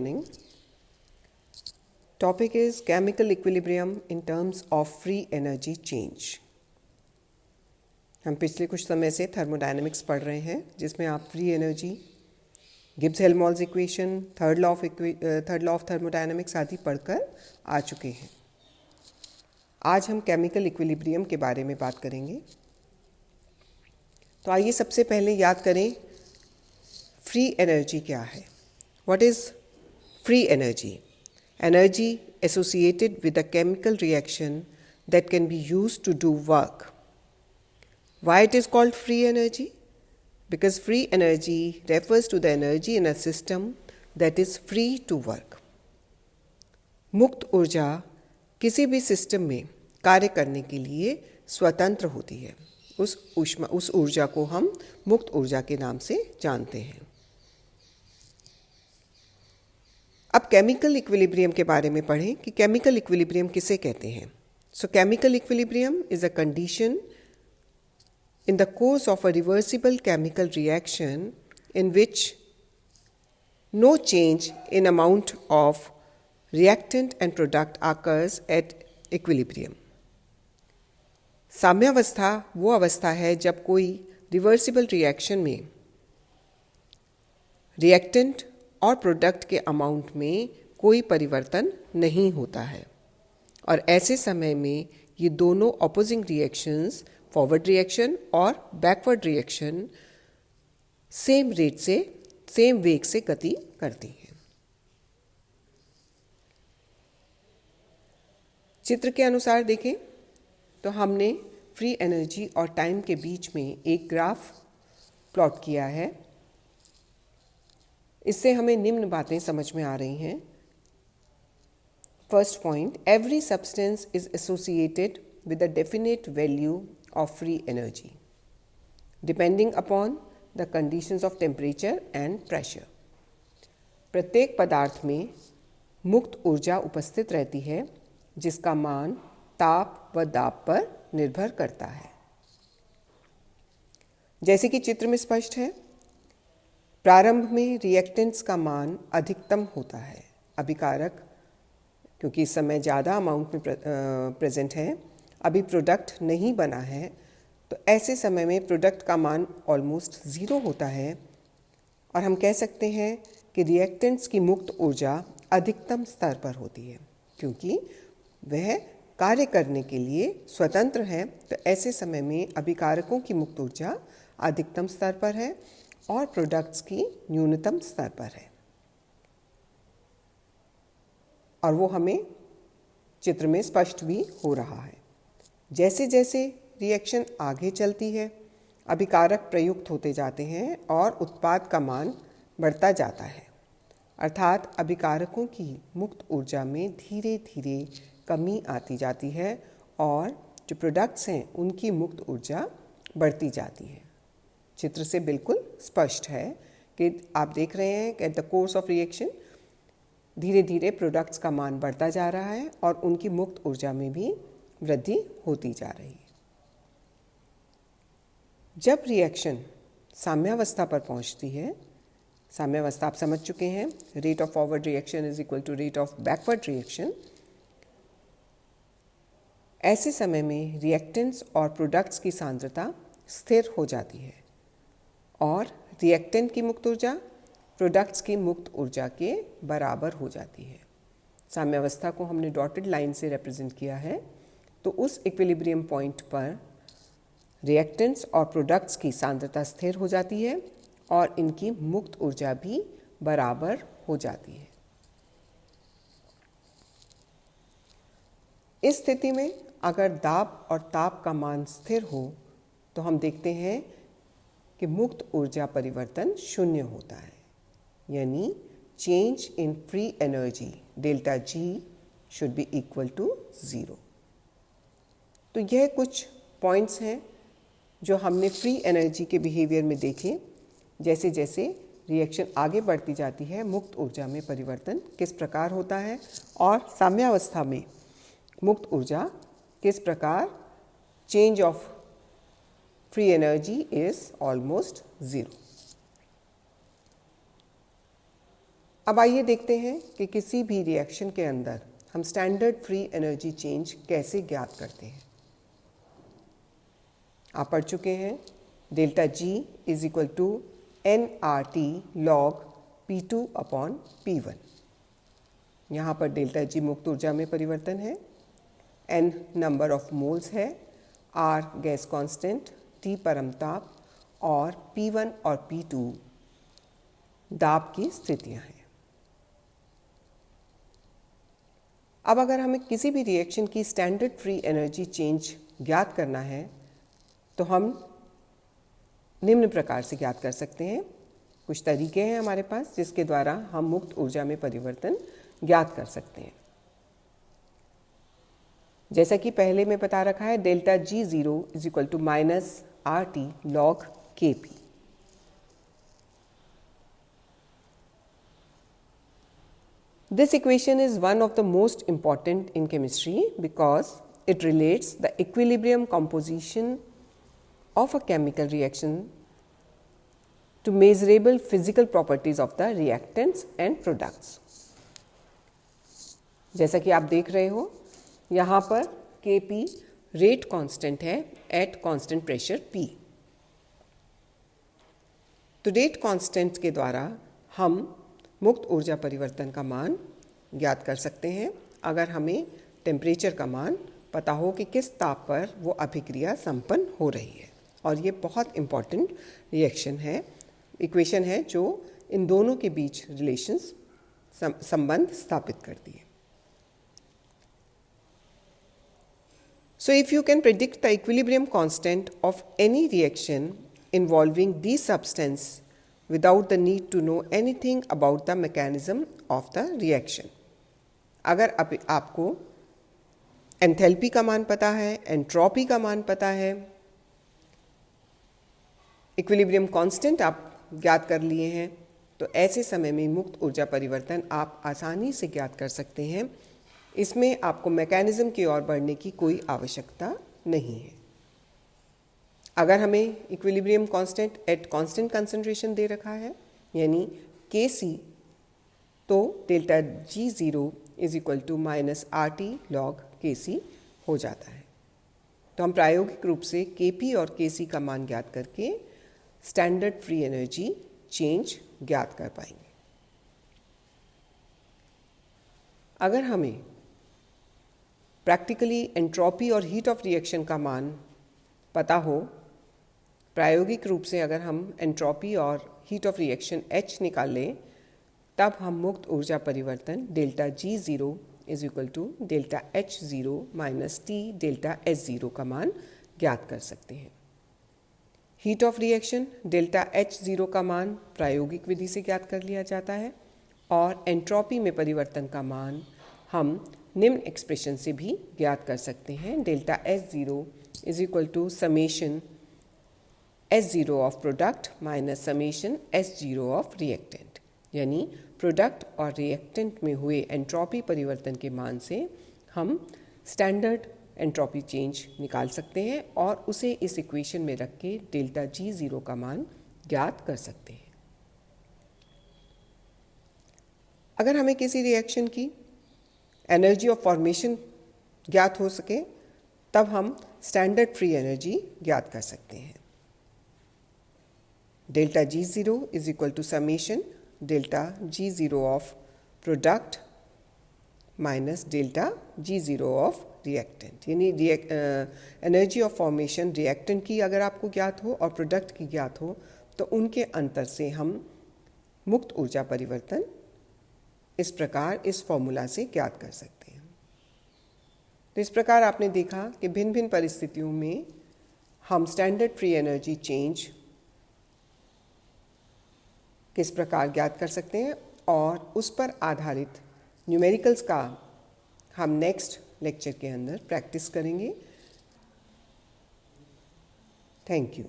Morning. Topic is chemical equilibrium in terms of free energy change. हम पिछले कुछ समय से थर्मोडायनेमिक्स पढ़ रहे हैं जिसमें आप free energy, Gibbs Helmholtz equation, third law of thermodynamics आदि पढ़कर आ चुके हैं. आज हम केमिकल इक्विलिब्रियम के बारे में बात करेंगे. तो आइए सबसे पहले याद करें फ्री एनर्जी क्या है. What is free energy associated with a chemical reaction that can be used to do work. Why it is called free energy? Because free energy refers to the energy in a system that is free to work. मुक्त ऊर्जा किसी भी system में कार्य करने के लिए स्वतंत्र होती है. उस ऊर्जा को हम मुक्त ऊर्जा के नाम से जानते हैं. अब केमिकल इक्विलिब्रियम के बारे में पढ़ें कि केमिकल इक्विलिब्रियम किसे कहते हैं. So chemical equilibrium is a condition in the course of a reversible chemical reaction in which no change in amount of reactant and product occurs at equilibrium. साम्यावस्था वो अवस्था है जब कोई रिवर्सिबल रिएक्शन में रिएक्टेंट और प्रोडक्ट के amount में कोई परिवर्तन नहीं होता है और ऐसे समय में ये दोनों ऑपोजिंग रिएक्शंस, फॉरवर्ड रिएक्शन और बैकवर्ड रिएक्शन, सेम रेट से, सेम वेग से गति करती हैं. चित्र के अनुसार देखें तो हमने फ्री एनर्जी और टाइम के बीच में एक ग्राफ प्लॉट किया है. इससे हमें निम्न बातें समझ में आ रही हैं. First point, every substance is associated with a definite value of free energy depending upon the conditions of temperature and pressure. प्रत्येक पदार्थ में मुक्त ऊर्जा उपस्थित रहती है जिसका मान ताप व दाब पर निर्भर करता है. जैसे कि चित्र में स्पष्ट है, प्रारंभ में रिएक्टेंट्स का मान अधिकतम होता है. अभिकारक क्योंकि इस समय ज़्यादा अमाउंट में प्रेजेंट है, अभी प्रोडक्ट नहीं बना है, तो ऐसे समय में प्रोडक्ट का मान ऑलमोस्ट ज़ीरो होता है और हम कह सकते हैं कि रिएक्टेंट्स की मुक्त ऊर्जा अधिकतम स्तर पर होती है क्योंकि वह कार्य करने के लिए स्वतंत्र है. तो ऐसे समय में अभिकारकों की मुक्त ऊर्जा अधिकतम स्तर पर है और प्रोडक्ट्स की न्यूनतम स्तर पर है और वो हमें चित्र में स्पष्ट भी हो रहा है. जैसे जैसे रिएक्शन आगे चलती है, अभिकारक प्रयुक्त होते जाते हैं और उत्पाद का मान बढ़ता जाता है. अर्थात अभिकारकों की मुक्त ऊर्जा में धीरे धीरे कमी आती जाती है और जो प्रोडक्ट्स हैं उनकी मुक्त ऊर्जा बढ़ती जाती है. चित्र से बिल्कुल स्पष्ट है कि आप देख रहे हैं कि at the course of reaction धीरे धीरे प्रोडक्ट्स का मान बढ़ता जा रहा है और उनकी मुक्त ऊर्जा में भी वृद्धि होती जा रही है. जब रिएक्शन साम्यावस्था पर पहुंचती है, साम्यावस्था आप समझ चुके हैं, rate of forward reaction is equal to rate of backward reaction. ऐसे समय में रिएक्टेंट्स और प्रोडक्ट्स की सांद्रता स्थिर हो जाती है और रिएक्टेंट की मुक्त ऊर्जा प्रोडक्ट्स की मुक्त ऊर्जा के बराबर हो जाती है. साम्यावस्था को हमने डॉटेड लाइन से रिप्रेजेंट किया है. तो उस इक्विलिब्रियम पॉइंट पर रिएक्टेंट्स और प्रोडक्ट्स की सांद्रता स्थिर हो जाती है और इनकी मुक्त ऊर्जा भी बराबर हो जाती है. इस स्थिति में अगर दाब और ताप का मान स्थिर हो तो हम देखते हैं कि मुक्त ऊर्जा परिवर्तन शून्य होता है, यानी change in free energy delta G should be equal to 0. तो यह कुछ पॉइंट्स हैं जो हमने फ्री एनर्जी के बिहेवियर में देखे. जैसे जैसे रिएक्शन आगे बढ़ती जाती है, मुक्त ऊर्जा में परिवर्तन किस प्रकार होता है और साम्यावस्था में मुक्त ऊर्जा किस प्रकार change of free energy is almost zero. अब आइए देखते हैं कि किसी भी रिएक्शन के अंदर हम स्टैंडर्ड फ्री एनर्जी चेंज कैसे ज्ञात करते हैं। आप पढ़ चुके हैं delta G is equal to nRT log P2 upon P1। यहाँ पर डेल्टा जी मुक्त ऊर्जा में परिवर्तन है, n नंबर ऑफ मोल्स है, R गैस कांस्टेंट, T परमताप और P1 और P2 दाब की स्थितियाँ हैं। अब अगर हमें किसी भी रिएक्शन की स्टैंडर्ड फ्री एनर्जी चेंज ज्ञात करना है तो हम निम्न प्रकार से ज्ञात कर सकते हैं। कुछ तरीके हैं हमारे पास जिसके द्वारा हम मुक्त ऊर्जा में परिवर्तन ज्ञात कर सकते हैं। जैसा कि पहले में बता रखा है, delta G zero is equal to minus R T log K P. This equation is one of the most important in chemistry because it relates the equilibrium composition of a chemical reaction to measurable physical properties of the reactants and products. जैसा कि आप देख रहे हो यहाँ पर Kp rate constant है at constant pressure P। तो रेट कांस्टेंट के द्वारा हम मुक्त ऊर्जा परिवर्तन का मान ज्ञात कर सकते हैं अगर हमें टेम्परेचर का मान पता हो कि किस ताप पर वो अभिक्रिया संपन्न हो रही है। और ये बहुत इम्पॉर्टेंट रिएक्शन है, इक्वेशन है जो इन दोनों के बीच रिलेशंस संबंध स्थापित करती है। So if you can predict the equilibrium constant of any reaction involving these substances without the need to know anything about the mechanism of the reaction, अगर आपको एंथैल्पी का मान पता है, एंट्रोपी का मान पता है, इक्विलिब्रियम कांस्टेंट आप ज्ञात कर लिए हैं, तो ऐसे समय में मुक्त ऊर्जा परिवर्तन आप आसानी से ज्ञात कर सकते हैं। इसमें आपको मैकेनिज्म की ओर बढ़ने की कोई आवश्यकता नहीं है। अगर हमें equilibrium constant at constant concentration दे रखा है यानी Kc, तो delta G zero is equal to minus R T log Kc हो जाता है। तो हम प्रायोगिक रूप से Kp और Kc का मान ज्ञात करके स्टैंडर्ड फ्री एनर्जी चेंज ज्ञात कर पाएंगे। अगर हमें प्रैक्टिकली एंट्रोपी और हीट ऑफ रिएक्शन का मान पता हो, प्रायोगिक रूप से अगर हम एंट्रोपी और हीट ऑफ रिएक्शन H निकाल लें, तब हम मुक्त ऊर्जा परिवर्तन delta G zero is equal to delta H zero minus T delta S zero का मान ज्ञात कर सकते हैं। Heat of reaction delta H zero का मान प्रायोगिक विधि से ज्ञात कर लिया जाता है और एंट्रोपी में परिवर्तन का मान हम निम्न एक्सप्रेशन से भी ज्ञात कर सकते हैं। Delta S zero is equal to summation S zero of product minus summation S zero of reactant, यानी प्रोडक्ट और रिएक्टेंट में हुए एंट्रोपी परिवर्तन के मान से हम स्टैंडर्ड एंट्रोपी चेंज निकाल सकते हैं और उसे इस इक्वेशन में रख के डेल्टा जी ज़ीरो का मान ज्ञात कर सकते हैं। अगर हमें किसी रिएक्शन की एनर्जी ऑफ फॉर्मेशन ज्ञात हो सके तब हम स्टैंडर्ड फ्री एनर्जी ज्ञात कर सकते हैं। Delta G zero is equal to summation delta G zero of product minus delta G zero of reactant, यानी एनर्जी ऑफ फॉर्मेशन रिएक्टेंट की अगर आपको ज्ञात हो और प्रोडक्ट की ज्ञात हो तो उनके अंतर से हम मुक्त ऊर्जा परिवर्तन इस प्रकार इस फॉर्मूला से ज्ञात कर सकते हैं। तो इस प्रकार आपने देखा कि भिन्न भिन्न परिस्थितियों में हम स्टैंडर्ड फ्री एनर्जी चेंज किस प्रकार ज्ञात कर सकते हैं और उस पर आधारित न्यूमेरिकल्स का हम नेक्स्ट लेक्चर के अंदर प्रैक्टिस करेंगे। Thank you.